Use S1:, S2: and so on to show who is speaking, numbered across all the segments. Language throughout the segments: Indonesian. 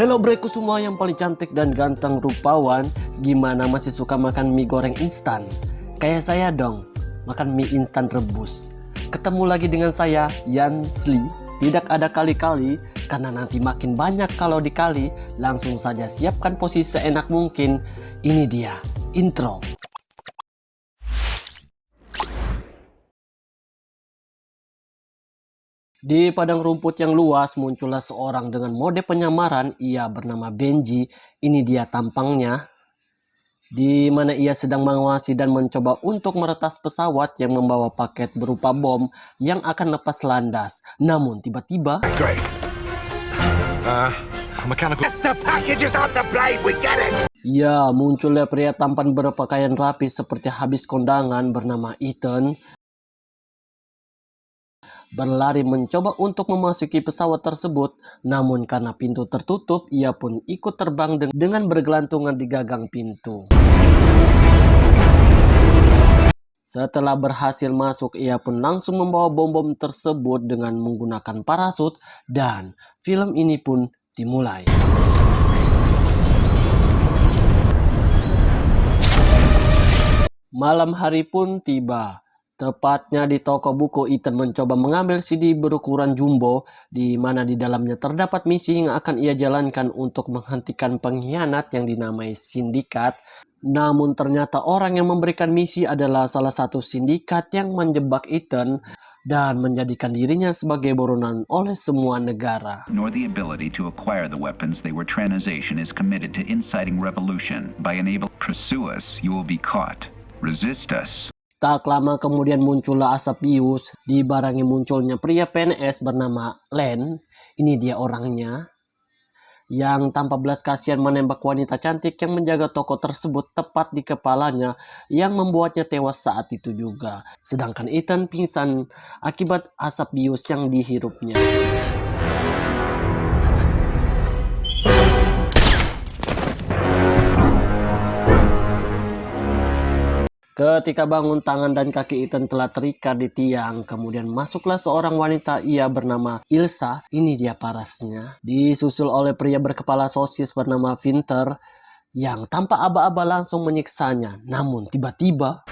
S1: Hello breku semua yang paling cantik dan ganteng rupawan. Gimana, masih suka makan mie goreng instan? Kayak saya dong, makan mie instan rebus. Ketemu lagi dengan saya, Yan Sli. Tidak ada kali-kali, karena nanti makin banyak kalau dikali. Langsung saja siapkan posisi seenak mungkin. Ini dia, intro. Di padang rumput yang luas muncullah seorang dengan mode penyamaran. Ia bernama Benji. Ini dia tampangnya, di mana ia sedang mengawasi dan mencoba untuk meretas pesawat yang membawa paket berupa bom yang akan lepas landas. Namun tiba-tiba ya, munculnya pria tampan berpakaian rapi seperti habis kondangan bernama Ethan. Berlari mencoba untuk memasuki pesawat tersebut, namun karena pintu tertutup, ia pun ikut terbang dengan bergelantungan di gagang pintu. Setelah berhasil masuk, ia pun langsung membawa bom-bom tersebut dengan menggunakan parasut, dan film ini pun dimulai. Malam hari pun tiba. Tepatnya di toko buku, Ethan mencoba mengambil CD berukuran jumbo, di mana di dalamnya terdapat misi yang akan ia jalankan untuk menghentikan pengkhianat yang dinamai sindikat. Namun ternyata orang yang memberikan misi adalah salah satu sindikat yang menjebak Ethan dan menjadikan dirinya sebagai buronan oleh semua negara.
S2: Nor the ability to acquire the weapons they were transition is committed to inciting revolution by enabling pursue us, you will be caught. Resist us.
S1: Tak lama kemudian muncullah asap bius, dibarengi munculnya pria PNS bernama Len. Ini dia orangnya, yang tanpa belas kasihan menembak wanita cantik yang menjaga toko tersebut tepat di kepalanya, yang membuatnya tewas saat itu juga. Sedangkan Ethan pingsan akibat asap bius yang dihirupnya. Ketika bangun, tangan dan kaki Ethan telah terikat di tiang. Kemudian masuklah seorang wanita, ia bernama Ilsa. Ini dia parasnya. Disusul oleh pria berkepala sosis bernama Winter, yang tanpa aba-aba langsung menyiksanya. Namun tiba-tiba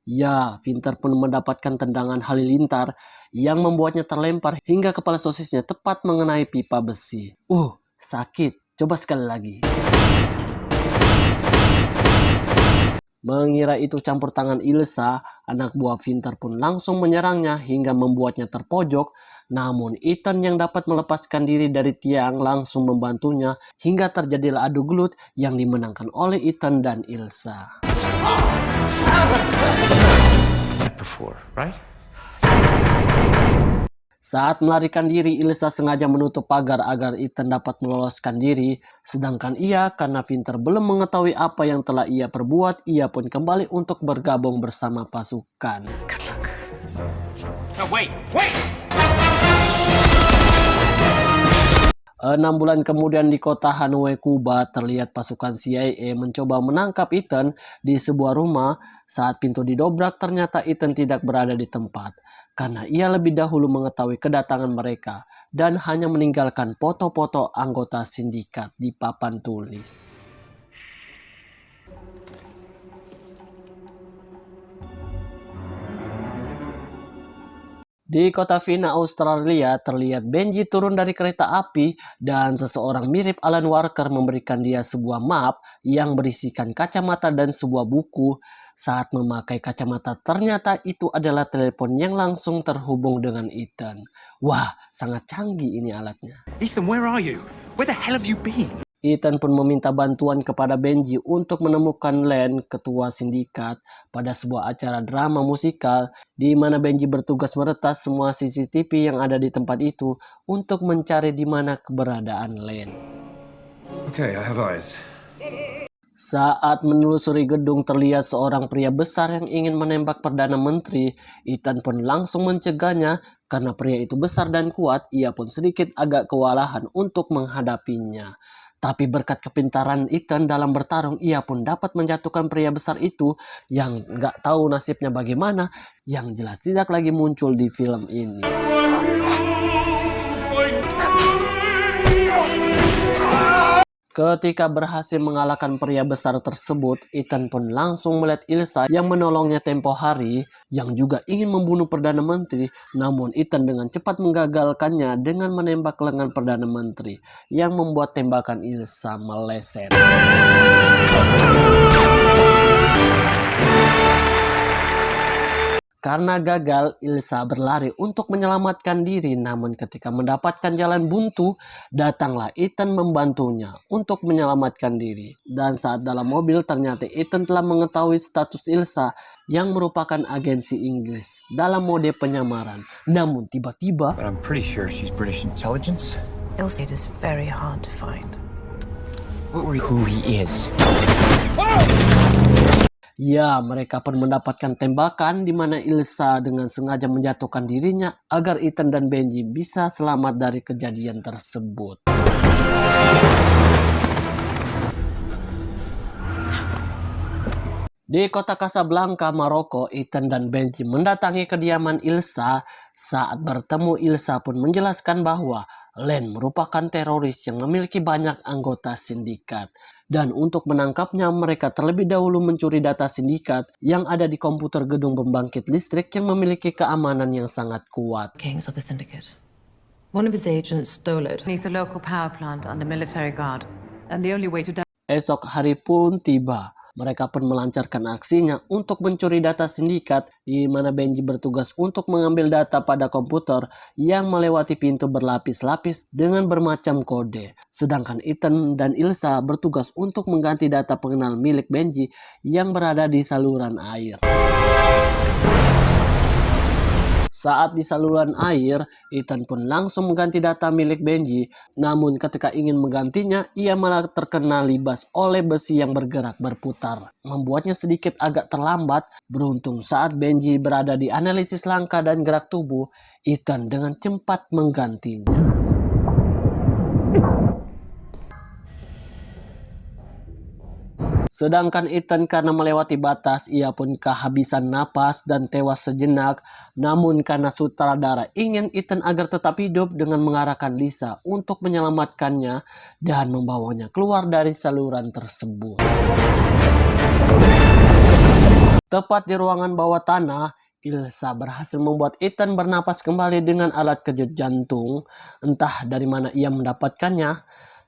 S1: ya, Winter pun mendapatkan tendangan halilintar yang membuatnya terlempar hingga kepala sosisnya tepat mengenai pipa besi. Sakit. Coba sekali lagi. Mengira itu campur tangan Ilsa, anak buah Winter pun langsung menyerangnya hingga membuatnya terpojok. Namun Ethan yang dapat melepaskan diri dari tiang langsung membantunya hingga terjadilah adu gelut yang dimenangkan oleh Ethan dan Ilsa. Saat melarikan diri, Ilsa sengaja menutup pagar agar Ethan dapat meloloskan diri. Sedangkan ia, karena Winter belum mengetahui apa yang telah ia perbuat, ia pun kembali untuk bergabung bersama pasukan. Wait. 6 bulan kemudian di kota Hanoi, Kuba, terlihat pasukan CIA mencoba menangkap Ethan di sebuah rumah. Saat pintu didobrak, ternyata Ethan tidak berada di tempat, karena ia lebih dahulu mengetahui kedatangan mereka dan hanya meninggalkan foto-foto anggota sindikat di papan tulis. Di kota Vienna, Australia, terlihat Benji turun dari kereta api dan seseorang mirip Alan Walker memberikan dia sebuah map yang berisikan kacamata dan sebuah buku. Saat memakai kacamata, ternyata itu adalah telepon yang langsung terhubung dengan Ethan. Wah, sangat canggih ini alatnya.
S3: Ethan, where are you? Where the hell have you been?
S1: Ethan pun meminta bantuan kepada Benji untuk menemukan Len, ketua sindikat, pada sebuah acara drama musikal di mana Benji bertugas meretas semua CCTV yang ada di tempat itu untuk mencari di mana keberadaan Len.
S3: Okay, I have eyes.
S1: Saat menelusuri gedung, terlihat seorang pria besar yang ingin menembak Perdana Menteri. Ethan pun langsung mencegahnya karena pria itu besar dan kuat. Ia pun sedikit agak kewalahan untuk menghadapinya. Tapi berkat kepintaran Ethan dalam bertarung, ia pun dapat menjatuhkan pria besar itu yang nggak tahu nasibnya bagaimana, yang jelas tidak lagi muncul di film ini. Ketika berhasil mengalahkan pria besar tersebut, Ethan pun langsung melihat Ilsa yang menolongnya tempo hari, yang juga ingin membunuh Perdana Menteri. Namun Ethan dengan cepat menggagalkannya dengan menembak lengan Perdana Menteri, yang membuat tembakan Ilsa meleset. Karena gagal, Ilsa berlari untuk menyelamatkan diri, namun ketika mendapatkan jalan buntu, datanglah Ethan membantunya untuk menyelamatkan diri. Dan saat dalam mobil, ternyata Ethan telah mengetahui status Ilsa yang merupakan agensi Inggris dalam mode penyamaran. Namun tiba-tiba,
S3: But I'm pretty sure she's British intelligence.
S4: Ilsa is very hard to find.
S3: What were you? Who he is?
S1: ya, mereka pun mendapatkan tembakan di mana Ilsa dengan sengaja menjatuhkan dirinya agar Ethan dan Benji bisa selamat dari kejadian tersebut. Di kota Casablanca, Maroko, Ethan dan Benji mendatangi kediaman Ilsa. Saat bertemu, Ilsa pun menjelaskan bahwa Len merupakan teroris yang memiliki banyak anggota sindikat. Dan untuk menangkapnya, mereka terlebih dahulu mencuri data sindikat yang ada di komputer gedung pembangkit listrik yang memiliki keamanan yang sangat kuat.
S4: Kings of the Syndicate. One of his agents stole it.
S5: Beneath the local power plant under military guard. And the only way to
S1: Esok hari pun tiba. Mereka pun melancarkan aksinya untuk mencuri data sindikat, di mana Benji bertugas untuk mengambil data pada komputer yang melewati pintu berlapis-lapis dengan bermacam kode. Sedangkan Ethan dan Ilsa bertugas untuk mengganti data pengenal milik Benji yang berada di saluran air. Saat di saluran air, Ethan pun langsung mengganti data milik Benji. Namun ketika ingin menggantinya, ia malah terkena libas oleh besi yang bergerak berputar, membuatnya sedikit agak terlambat. Beruntung saat Benji berada di analisis langkah dan gerak tubuh, Ethan dengan cepat menggantinya. Sedangkan Ethan karena melewati batas, ia pun kehabisan napas dan tewas sejenak. Namun karena sutradara ingin Ethan agar tetap hidup dengan mengarahkan Lisa untuk menyelamatkannya dan membawanya keluar dari saluran tersebut. Tepat di ruangan bawah tanah, Ilsa berhasil membuat Ethan bernapas kembali dengan alat kejut jantung. Entah dari mana ia mendapatkannya.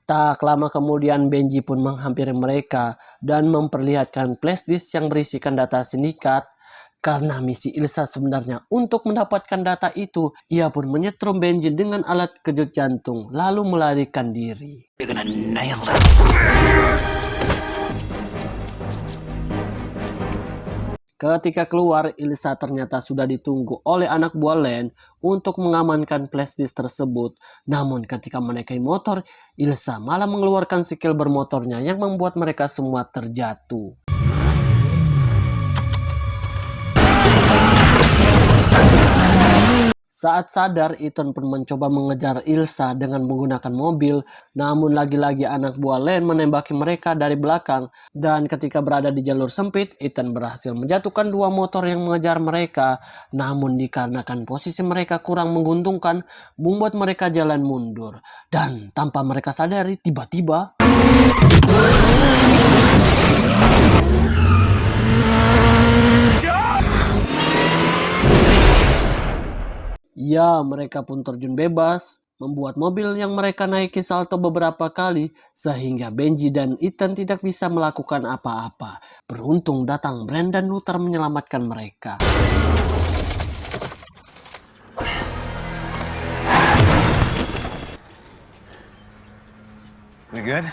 S1: Tak lama kemudian Benji pun menghampiri mereka dan memperlihatkan flashdisk yang berisikan data sindikat. Karena misi Ilsa sebenarnya untuk mendapatkan data itu, ia pun menyetrum Benji dengan alat kejut jantung lalu melarikan diri.
S3: You're gonna nail it.
S1: Ketika keluar, Ilsa ternyata sudah ditunggu oleh anak buah Len untuk mengamankan flashdisk tersebut. Namun ketika menaiki motor, Ilsa malah mengeluarkan skill bermotornya yang membuat mereka semua terjatuh. Saat sadar, Ethan pun mencoba mengejar Ilsa dengan menggunakan mobil. Namun lagi-lagi anak buah Len menembaki mereka dari belakang. Dan ketika berada di jalur sempit, Ethan berhasil menjatuhkan dua motor yang mengejar mereka. Namun dikarenakan posisi mereka kurang menguntungkan, membuat mereka jalan mundur. Dan tanpa mereka sadari, tiba-tiba ya, mereka pun terjun bebas, membuat mobil yang mereka naiki salto beberapa kali, sehingga Benji dan Ethan tidak bisa melakukan apa-apa. Beruntung datang Brandon Luther menyelamatkan mereka.
S3: We good?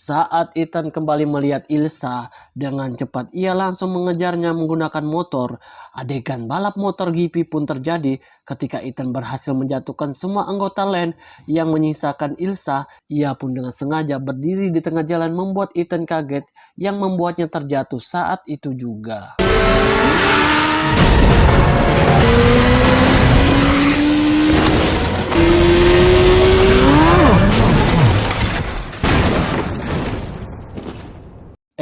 S1: Saat Ethan kembali melihat Ilsa, dengan cepat ia langsung mengejarnya menggunakan motor. Adegan balap motor GP pun terjadi ketika Ethan berhasil menjatuhkan semua anggota Len yang menyisakan Ilsa. Ia pun dengan sengaja berdiri di tengah jalan membuat Ethan kaget yang membuatnya terjatuh saat itu juga.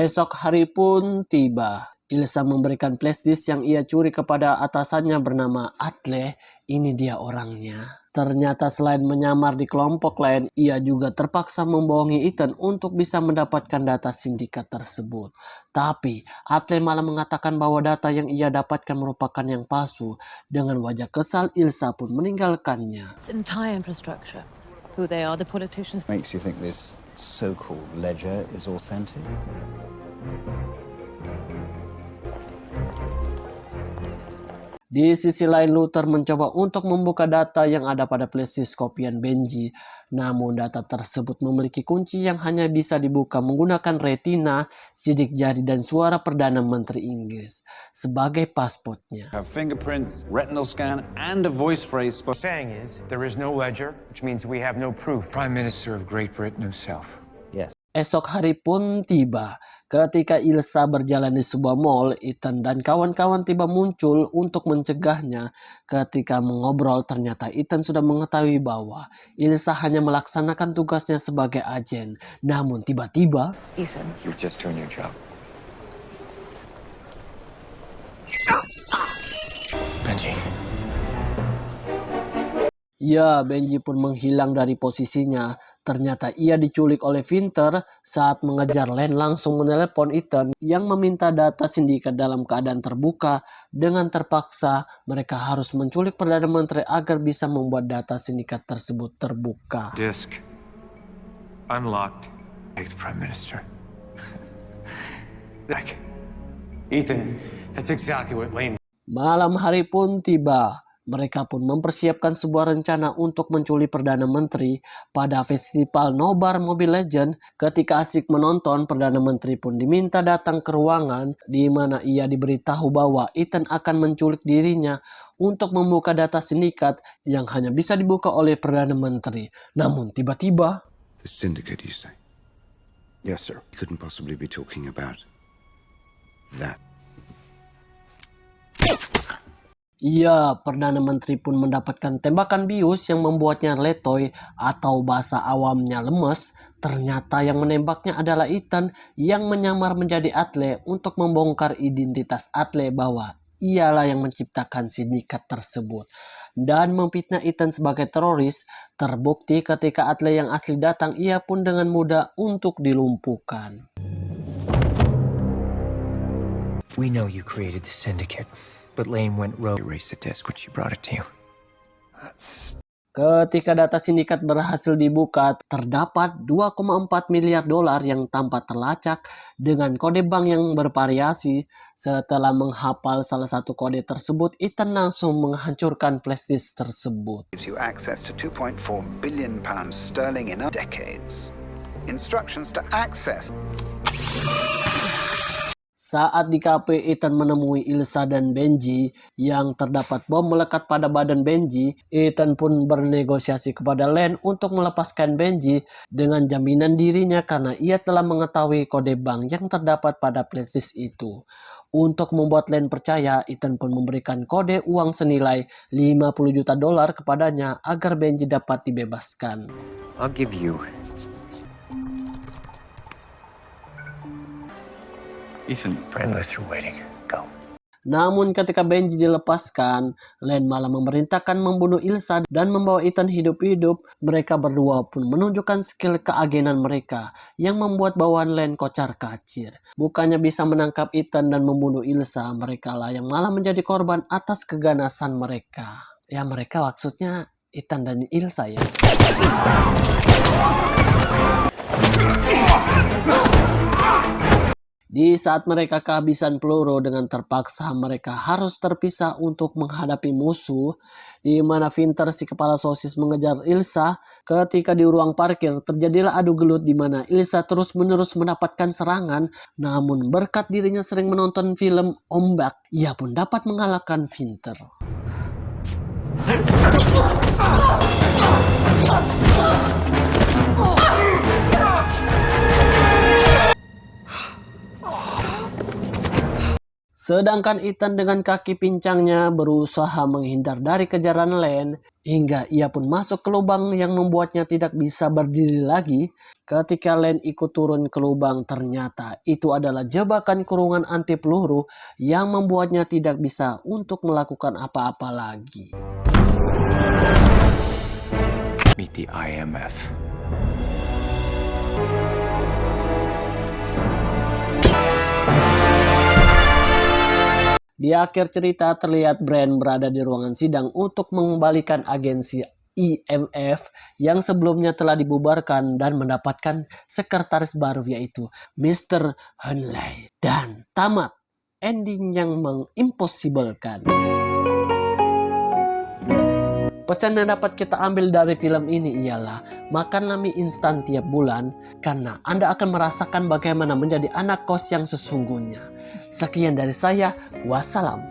S1: Esok hari pun tiba. Ilsa memberikan flashdisk yang ia curi kepada atasannya bernama Atle. Ini dia orangnya. Ternyata selain menyamar di kelompok lain, ia juga terpaksa membohongi Ethan untuk bisa mendapatkan data sindikat tersebut. Tapi, Atle malah mengatakan bahwa data yang ia dapatkan merupakan yang palsu. Dengan wajah kesal, Ilsa pun meninggalkannya.
S5: Its entire infrastructure. Who they are, the politicians.
S6: Makes you think this so-called ledger is authentic?
S1: Di sisi lain, Luther mencoba untuk membuka data yang ada pada flashdisk kopian Benji. Namun data tersebut memiliki kunci yang hanya bisa dibuka menggunakan retina, sidik jari, dan suara Perdana Menteri Inggris sebagai pasportnya.
S7: Have fingerprints, retinal scan, and a voice phrase.
S8: What I'm saying is, there is no ledger, which means we have no proof.
S3: Prime Minister of Great Britain himself.
S6: Yes.
S1: Esok hari pun tiba. Ketika Ilsa berjalan di sebuah mall, Ethan dan kawan-kawan tiba muncul untuk mencegahnya. Ketika mengobrol, ternyata Ethan sudah mengetahui bahwa Ilsa hanya melaksanakan tugasnya sebagai agen. Namun tiba-tiba,
S5: Ethan.
S3: You're just doing your job. Benji.
S1: ya, Benji pun menghilang dari posisinya. Ternyata ia diculik oleh Vinter. Saat mengejar Len langsung menelepon Ethan yang meminta data sindikat dalam keadaan terbuka. Dengan terpaksa mereka harus menculik Perdana Menteri agar bisa membuat data sindikat tersebut terbuka.
S8: Disk unlocked.
S3: Take the Prime Minister.
S8: Ethan, that's exactly what Lane.
S1: Malam hari pun tiba. Mereka pun mempersiapkan sebuah rencana untuk menculik Perdana Menteri pada festival nobar Mobile Legends. Ketika asik menonton, Perdana Menteri pun diminta datang ke ruangan di mana ia diberitahu bahwa Ethan akan menculik dirinya untuk membuka data sindikat yang hanya bisa dibuka oleh Perdana Menteri. Namun tiba-tiba,
S9: The syndicate, you say?
S6: Yes, sir.
S9: You couldn't possibly be talking about that.
S1: Perdana Menteri pun mendapatkan tembakan bius yang membuatnya letoy atau bahasa awamnya lemes. Ternyata yang menembaknya adalah Ethan yang menyamar menjadi Atle untuk membongkar identitas Atle bahwa ialah yang menciptakan sindikat tersebut dan memfitnah Ethan sebagai teroris. Terbukti ketika Atle yang asli datang, ia pun dengan mudah untuk dilumpuhkan.
S3: We know you created the syndicate, but Lane went rogue. Erased the disk when she brought it to you.
S1: Ketika data sindikat berhasil dibuka, terdapat 2,4 miliar dolar yang tanpa terlacak dengan kode bank yang bervariasi. Setelah menghafal salah satu kode tersebut, Ethan langsung menghancurkan flashdisk tersebut.
S10: Gives you access to 2.4 billion pounds sterling in decades. Instructions to access.
S1: Saat di kafe, Ethan menemui Ilsa dan Benji yang terdapat bom melekat pada badan Benji. Ethan pun bernegosiasi kepada Len untuk melepaskan Benji dengan jaminan dirinya karena ia telah mengetahui kode bank yang terdapat pada flashdisk itu. Untuk membuat Len percaya, Ethan pun memberikan kode uang senilai 50 juta dolar kepadanya agar Benji dapat dibebaskan.
S3: I'll give you
S7: Ethan,
S3: Prime Minister waiting. Go.
S1: Namun ketika Benji dilepaskan, Len malah memerintahkan membunuh Ilsa dan membawa Ethan hidup-hidup. Mereka berdua pun menunjukkan skill keagenan mereka yang membuat bawahan Len kocar-kacir. Bukannya bisa menangkap Ethan dan membunuh Ilsa, mereka lah yang malah menjadi korban atas keganasan mereka. Ya, mereka maksudnya Ethan dan Ilsa ya. Di saat mereka kehabisan peluru, dengan terpaksa mereka harus terpisah untuk menghadapi musuh, di mana Vinter si kepala sosis mengejar Ilsa. Ketika di ruang parkir terjadilah adu gelut di mana Ilsa terus-menerus mendapatkan serangan, namun berkat dirinya sering menonton film Ombak, ia pun dapat mengalahkan Vinter. Sedangkan Ethan dengan kaki pincangnya berusaha menghindar dari kejaran Lane hingga ia pun masuk ke lubang yang membuatnya tidak bisa berdiri lagi. Ketika Lane ikut turun ke lubang, ternyata itu adalah jebakan kurungan anti peluru yang membuatnya tidak bisa untuk melakukan apa-apa lagi.
S3: Meet the IMF.
S1: Di akhir cerita terlihat Brand berada di ruangan sidang untuk mengembalikan agensi IMF yang sebelumnya telah dibubarkan dan mendapatkan sekretaris baru yaitu Mr. Hunley. Dan tamat ending yang mengimpossiblekan. Pesan yang dapat kita ambil dari film ini ialah makanlah mie instan tiap bulan karena Anda akan merasakan bagaimana menjadi anak kos yang sesungguhnya. Sekian dari saya, wassalam.